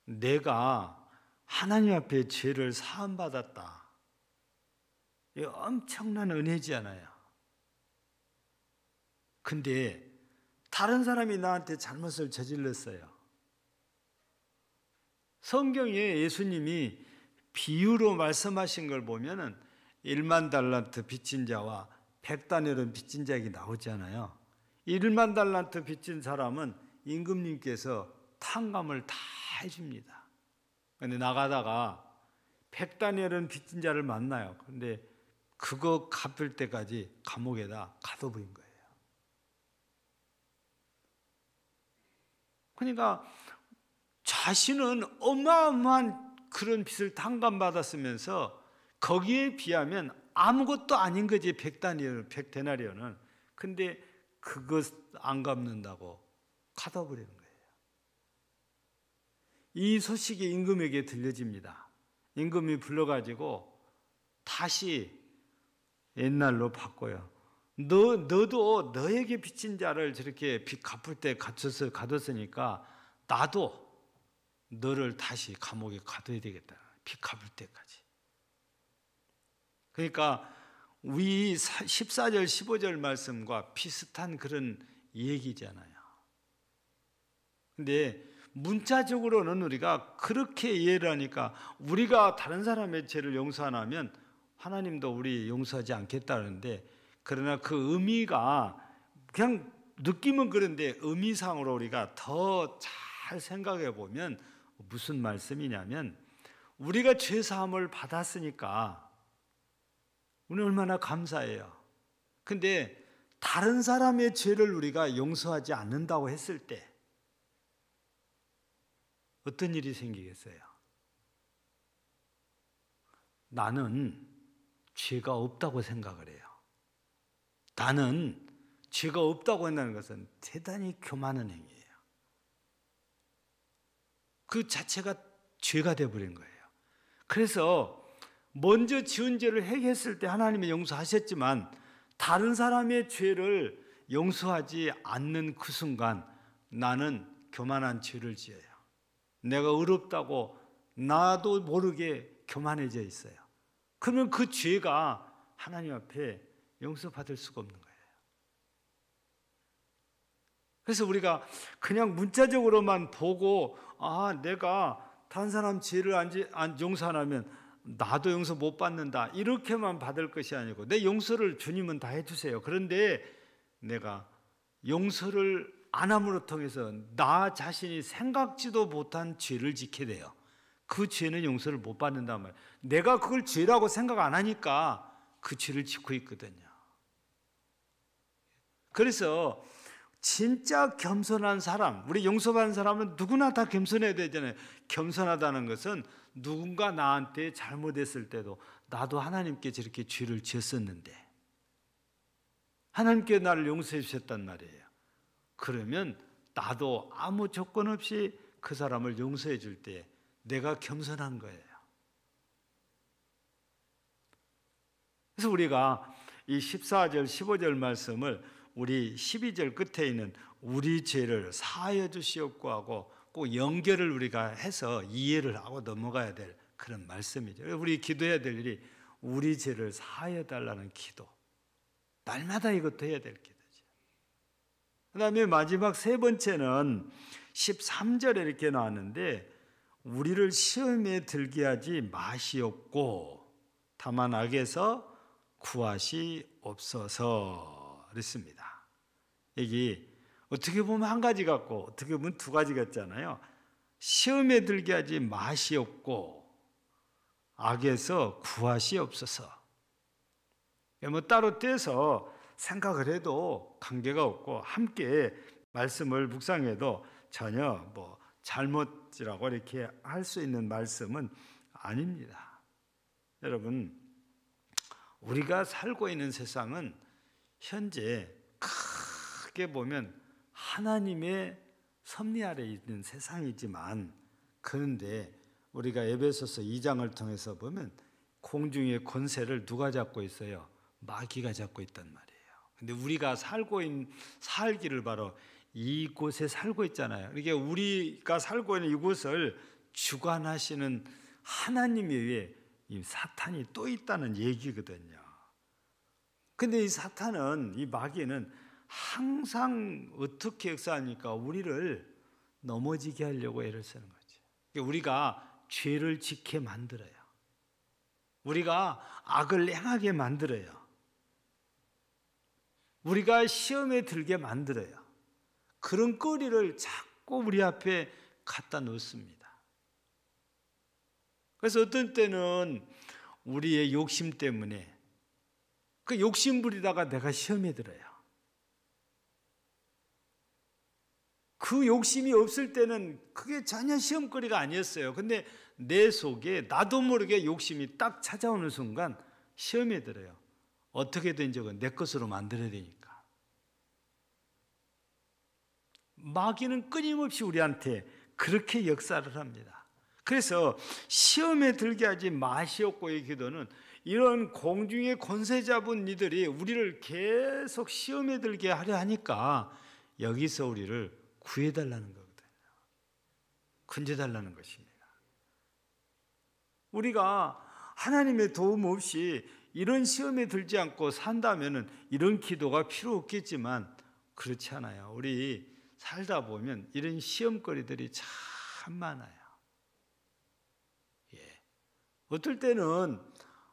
내가 하나님 앞에 죄를 사함받았다. 이 엄청난 은혜지 않아요. 근데 다른 사람이 나한테 잘못을 저질렀어요. 성경에 예수님이 비유로 말씀하신 걸 보면은 1만 달란트 빚진 자와 100다니엘은 빚진 자에게 나오잖아요. 1만 달란트 빚진 사람은 임금님께서 탕감을 다 해줍니다. 근데 나가다가 100다니엘은 빚진 자를 만나요. 근데 그거 갚을 때까지 감옥에다 가둬버린 거예요. 그러니까 자신은 어마어마한 그런 빚을 탕감받았으면서 거기에 비하면 아무것도 아닌 거지. 100데나리온은. 근데 그것 안 갚는다고 가둬버리는 거예요. 이 소식이 임금에게 들려집니다. 임금이 불러가지고 다시 옛날로 바꿔요. 너도 너에게 빚진 자를 저렇게 빚 갚을 때 가뒀으니까 나도 너를 다시 감옥에 가둬야 되겠다. 빚 갚을 때까지. 그러니까 위 14절 15절 말씀과 비슷한 그런 얘기잖아요. 근데 문자적으로는 우리가 그렇게 이해를 하니까 우리가 다른 사람의 죄를 용서 안 하면 하나님도 우리 용서하지 않겠다는데, 그러나 그 의미가 그냥 느낌은 그런데 의미상으로 우리가 더 잘 생각해 보면 무슨 말씀이냐면, 우리가 죄 사함을 받았으니까 우리 얼마나 감사해요. 근데 다른 사람의 죄를 우리가 용서하지 않는다고 했을 때 어떤 일이 생기겠어요? 나는 죄가 없다고 생각을 해요. 나는 죄가 없다고 한다는 것은 대단히 교만한 행위예요. 그 자체가 죄가 되어버린 거예요. 그래서 먼저 지은 죄를 회개했을 때 하나님이 용서하셨지만 다른 사람의 죄를 용서하지 않는 그 순간 나는 교만한 죄를 지어요. 내가 의롭다고 나도 모르게 교만해져 있어요. 그러면 그 죄가 하나님 앞에 용서받을 수가 없는 거예요. 그래서 우리가 그냥 문자적으로만 보고 내가 다른 사람 죄를 용서 안 하면 나도 용서 못 받는다, 이렇게만 받을 것이 아니고 내 용서를 주님은 다 해주세요. 그런데 내가 용서를 안 함으로 통해서 나 자신이 생각지도 못한 죄를 짓게 돼요. 그 죄는 용서를 못 받는단 말이에요. 내가 그걸 죄라고 생각 안 하니까 그 죄를 짓고 있거든요. 그래서 진짜 겸손한 사람, 우리 용서받는 사람은 누구나 다 겸손해야 되잖아요. 겸손하다는 것은 누군가 나한테 잘못했을 때도 나도 하나님께 저렇게 죄를 지었었는데 하나님께 나를 용서해 주셨단 말이에요. 그러면 나도 아무 조건 없이 그 사람을 용서해 줄 때 내가 겸손한 거예요. 그래서 우리가 이 14절 15절 말씀을 우리 12절 끝에 있는 우리 죄를 사하여 주시옵고 하고 꼭 연결을 우리가 해서 이해를 하고 넘어가야 될 그런 말씀이죠. 우리 기도해야 될 일이 우리 죄를 사하여 달라는 기도. 날마다 이것도 해야 될 기도죠. 그 다음에 마지막 세 번째는 13절에 이렇게 나왔는데 우리를 시험에 들게 하지 마시옵고 다만 악에서 구하시옵소서 그랬습니다. 여기 어떻게 보면 한 가지 같고 어떻게 보면 두 가지 같잖아요. 시험에 들게 하지 마시옵고 악에서 구하시옵소서. 뭐 따로 떼서 생각을 해도 관계가 없고 함께 말씀을 묵상해도 전혀 뭐 잘못이라고 이렇게 할 수 있는 말씀은 아닙니다. 여러분, 우리가 살고 있는 세상은 현재 크게 보면 하나님의 섭리 아래 있는 세상이지만 그런데 우리가 에베소서 2장을 통해서 보면 공중의 권세를 누가 잡고 있어요? 마귀가 잡고 있단 말이에요. 근데 우리가 살기를 바로 이곳에 살고 있잖아요. 이게 우리가 살고 있는 이곳을 주관하시는 하나님 외에 이 사탄이 또 있다는 얘기거든요. 근데 이 사탄은, 이 마귀는 항상 어떻게 역사하니까 우리를 넘어지게 하려고 애를 쓰는 거죠. 우리가 죄를 짓게 만들어요. 우리가 악을 행하게 만들어요. 우리가 시험에 들게 만들어요. 그런 거리를 자꾸 우리 앞에 갖다 놓습니다. 그래서 어떤 때는 우리의 욕심 때문에 그 욕심 부리다가 내가 시험에 들어요. 그 욕심이 없을 때는 그게 전혀 시험거리가 아니었어요. 근데 내 속에 나도 모르게 욕심이 딱 찾아오는 순간 시험에 들어요. 어떻게든 저건 내 것으로 만들어야 되니까. 마귀는 끊임없이 우리한테 그렇게 역사를 합니다. 그래서 시험에 들게 하지 마시옵고의 기도는 이런 공중의 권세 잡은 이들이 우리를 계속 시험에 들게 하려 하니까 여기서 우리를 구해달라는 거거든요. 건져달라는 것입니다. 우리가 하나님의 도움 없이 이런 시험에 들지 않고 산다면 이런 기도가 필요 없겠지만 그렇지 않아요. 우리 살다 보면 이런 시험거리들이 참 많아요. 어떨 때는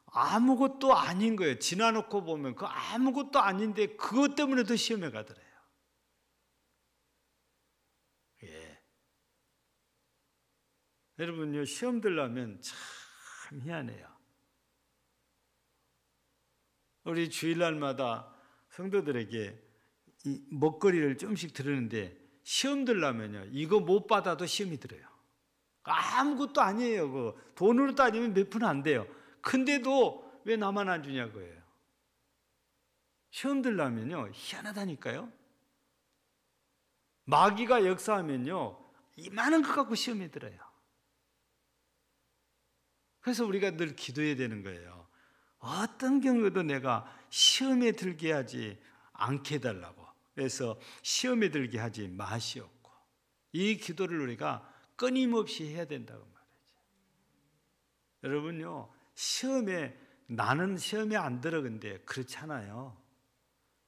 아무것도 아닌 거예요. 지나놓고 보면 그 아무것도 아닌데 그것 때문에 더 시험에 가더래요. 여러분요, 시험 들려면 참 희한해요. 우리 주일날마다 성도들에게 이 먹거리를 좀씩 드리는데 시험 들려면요, 이거 못 받아도 시험이 들어요. 아무것도 아니에요. 그 돈으로 따지면 몇 푼 안 돼요. 근데도 왜 나만 안 주냐고요. 시험 들려면요, 희한하다니까요. 마귀가 역사하면요, 이만한 것 갖고 시험에 들어요. 그래서 우리가 늘 기도해야 되는 거예요. 어떤 경우에도 내가 시험에 들게 하지 않게 해달라고. 그래서 시험에 들게 하지 마시옵고. 이 기도를 우리가 끊임없이 해야 된다고 말이죠. 여러분요, 나는 시험에 안 들어. 근데 그렇잖아요.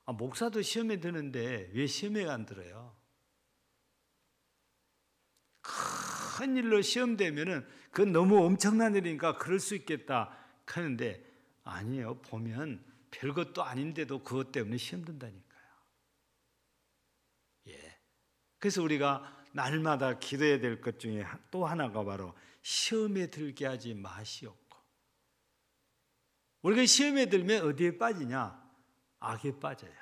목사도 시험에 드는데 왜 시험에 안 들어요? 큰 일로 시험 되면은 그건 너무 엄청난 일이니까 그럴 수 있겠다 하는데 아니에요. 보면 별것도 아닌데도 그것 때문에 시험 든다니까요. 그래서 우리가 날마다 기도해야 될 것 중에 또 하나가 바로 시험에 들게 하지 마시옵고. 우리가 시험에 들면 어디에 빠지냐? 악에 빠져요.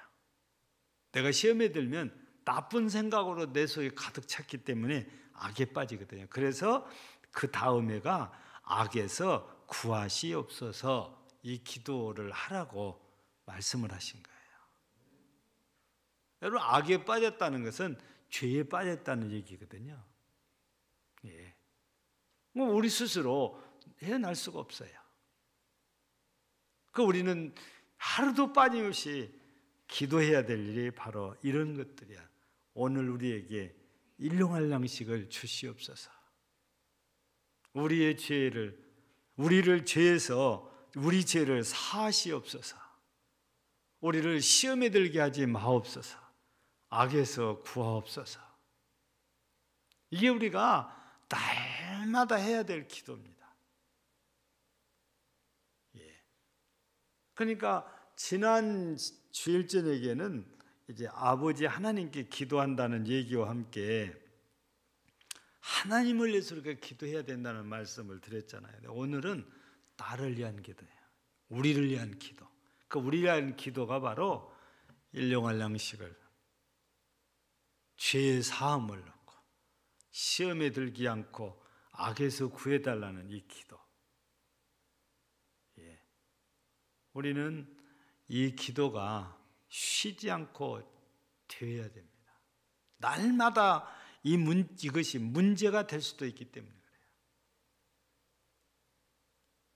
내가 시험에 들면 나쁜 생각으로 내 속에 가득 찼기 때문에 악에 빠지거든요. 그래서 그 다음에가 악에서 구하시옵소서, 이 기도를 하라고 말씀을 하신 거예요. 여러분, 악에 빠졌다는 것은 죄에 빠졌다는 얘기거든요. 우리 스스로 해낼 수가 없어요. 우리는 하루도 빠짐없이 기도해야 될 일이 바로 이런 것들이야. 오늘 우리에게 일용할 양식을 주시옵소서. 우리의 죄를, 우리를 죄에서 우리 죄를 사하시옵소서. 우리를 시험에 들게 하지 마옵소서. 악에서 구하옵소서. 이게 우리가 날마다 해야 될 기도입니다. 예. 그러니까 지난 주일 저녁에는 이제 아버지 하나님께 기도한다는 얘기와 함께 하나님을 위해서 우리가 기도해야 된다는 말씀을 드렸잖아요. 오늘은 나를 위한 기도예요. 우리를 위한 기도. 그 우리를 위한 기도가 바로 일용할 양식을, 죄의 사함을 넣고 시험에 들지 않고 악에서 구해달라는 이 기도. 예. 우리는 이 기도가 쉬지 않고 되어야 됩니다. 날마다 이것이 문제가 될 수도 있기 때문에 그래요.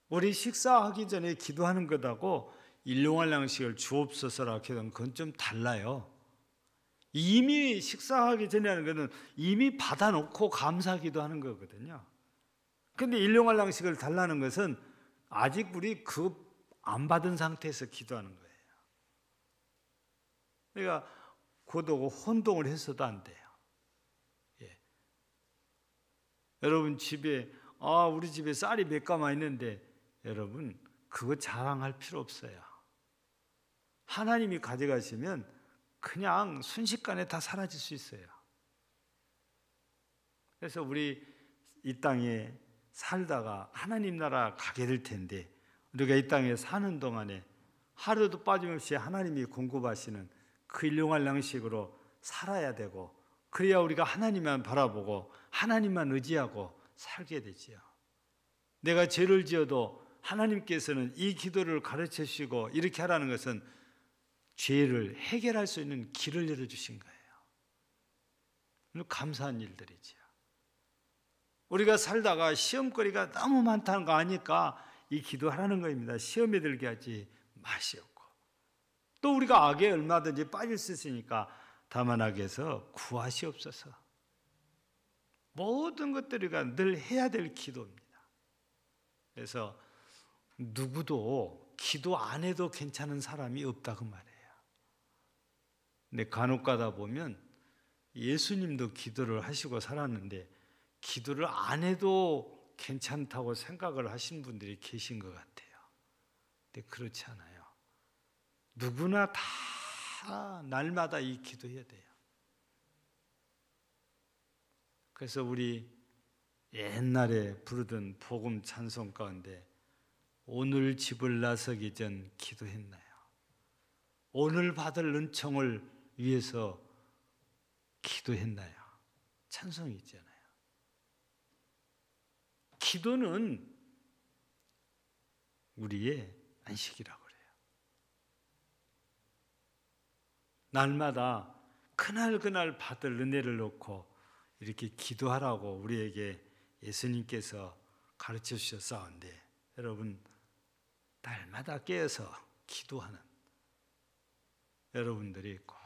우리 식사하기 전에 기도하는 것하고 일용할 양식을 주옵소서라 하는 그건 좀 달라요. 이미 식사하기 전에 하는 것은 이미 받아놓고 감사기도 하는 거거든요. 그런데 일용할 양식을 달라는 것은 아직 우리 안 받은 상태에서 기도하는 거예요. 그러니까 고도고 혼동을 해서도 안 돼요. 예. 여러분 집에 우리 집에 쌀이 몇 가마 있는데 여러분 그거 자랑할 필요 없어요. 하나님이 가져가시면 그냥 순식간에 다 사라질 수 있어요. 그래서 우리 이 땅에 살다가 하나님 나라 가게 될 텐데 우리가 이 땅에 사는 동안에 하루도 빠짐없이 하나님이 공급하시는 그 일용할 양식으로 살아야 되고 그래야 우리가 하나님만 바라보고 하나님만 의지하고 살게 되지요. 내가 죄를 지어도 하나님께서는 이 기도를 가르쳐 주시고 이렇게 하라는 것은 죄를 해결할 수 있는 길을 열어주신 거예요. 감사한 일들이지요. 우리가 살다가 시험거리가 너무 많다는 거 아니까 이 기도하라는 겁니다. 시험에 들게 하지 마시옵고 또 우리가 악에 얼마든지 빠질 수 있으니까 다만 악에서 구하시옵소서. 모든 것들이 우리가 늘 해야 될 기도입니다. 그래서 누구도 기도 안 해도 괜찮은 사람이 없다고 말해요. 근데 간혹 가다 보면 예수님도 기도를 하시고 살았는데 기도를 안 해도 괜찮다고 생각을 하신 분들이 계신 것 같아요. 근데 그렇지 않아요. 누구나 다 날마다 이 기도해야 돼요. 그래서 우리 옛날에 부르던 복음 찬송 가운데 오늘 집을 나서기 전 기도했나요? 오늘 받을 은총을 위해서 기도했나요? 찬송이 있잖아요. 기도는 우리의 안식이라고 그래요. 날마다 그날 받을 은혜를 놓고 이렇게 기도하라고 우리에게 예수님께서 가르쳐 주셨사온데 여러분 날마다 깨어서 기도하는 여러분들이 꼭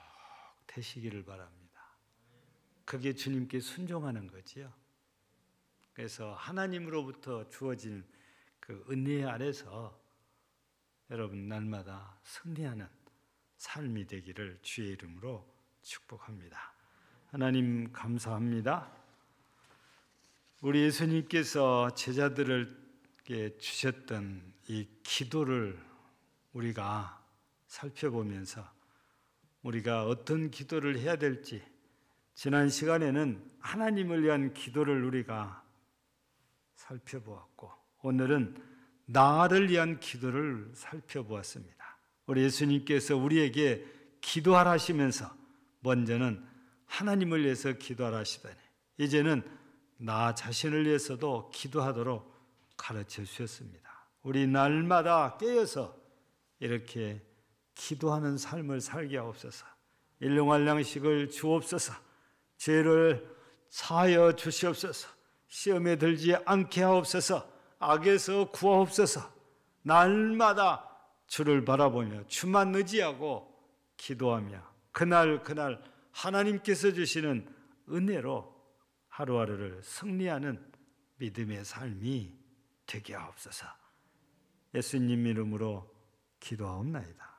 되시기를 바랍니다. 그게 주님께 순종하는 거지요. 그래서 하나님으로부터 주어진 그 은혜 아래서 여러분 날마다 승리하는 삶이 되기를 주의 이름으로 축복합니다. 하나님 감사합니다. 우리 예수님께서 제자들에게 주셨던 이 기도를 우리가 살펴보면서 우리가 어떤 기도를 해야 될지 지난 시간에는 하나님을 위한 기도를 우리가 살펴보았고 오늘은 나를 위한 기도를 살펴보았습니다. 우리 예수님께서 우리에게 기도하라 하시면서 먼저는 하나님을 위해서 기도하라 하시다니 이제는 나 자신을 위해서도 기도하도록 가르쳐 주셨습니다. 우리 날마다 깨어서 이렇게 기도하는 삶을 살게 하옵소서. 일용할 양식을 주옵소서. 죄를 사하여 주시옵소서. 시험에 들지 않게 하옵소서. 악에서 구하옵소서. 날마다 주를 바라보며 주만 의지하고 기도하며 그날 하나님께서 주시는 은혜로 하루하루를 승리하는 믿음의 삶이 되게 하옵소서. 예수님 이름으로 기도하옵나이다.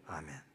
아멘.